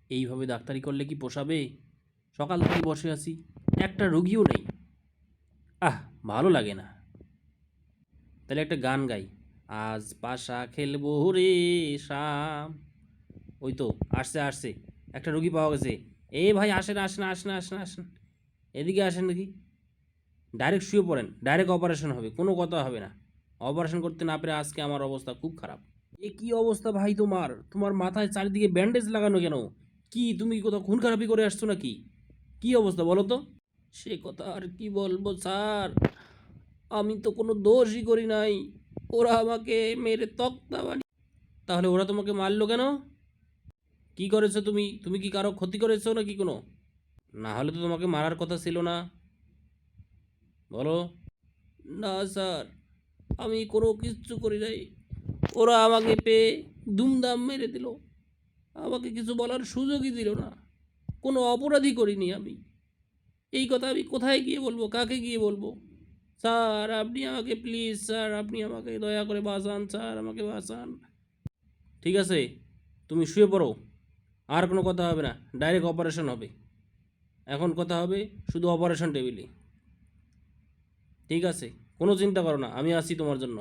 এইভাবে ডাক্তারি করলে কি পোষাবে? সকাল থেকে বসে আছি, একটা রুগীও নেই। আহ, ভালো লাগে না। তাহলে একটা গান গাই। আজ পাশা খেলবো রে শাম। ওই তো, আসছে আসছে, একটা রুগী পাওয়া গেছে। এ ভাই, আসেন আসেন আসেন আসেন আসেন, এদিকে আসেন দেখি। ডাইরেক্ট শুয়ে পড়েন, ডাইরেক্ট অপারেশন হবে, কোনো কথা হবে না। অপারেশন করতে না পেরে আজকে আমার অবস্থা খুব খারাপ। এ কি অবস্থা ভাই তোমার? তোমার মাথায় চারিদিকে ব্যান্ডেজ লাগানো কেন? কি তুমি কি কোথাও খুন খারাপি করে আসছো নাকি? কি অবস্থা বলো তো? সে কথা আর কি বলবো স্যার, আমি তো কোনো দোষই করি নাই। ওরা আমাকে মেরে তক্তা বানিয়ে। তাহলে ওরা তোমাকে মারলো কেন? কি করেছো তুমি? তুমি কি কারো ক্ষতি করেছো নাকি কোনো? না হলে তো তোমাকে মারার কথা ছিল না, বলো। না স্যার, আমি কোনো কিচ্ছু করি নাই। ওরা আমাকে পেয়ে দুমদাম মেরে দিল, আমাকে কিছু বলার সুযোগই দিল না। কোনো অপরাধী করিনি আমি। এই কথা আমি কোথায় গিয়ে বলবো, কাকে গিয়ে বলবো? স্যার আপনি আমাকে প্লিজ, স্যার আপনি আমাকে দয়া করে বাঁচান, স্যার আমাকে বাঁচান। ঠিক আছে, তুমি শুয়ে পড়ো, আর কোনো কথা হবে না, ডাইরেক্ট অপারেশন হবে। এখন কথা হবে শুধু অপারেশন টেবিলে। ঠিক আছে, কোনো চিন্তা করো না, আমি আছি তোমার জন্য।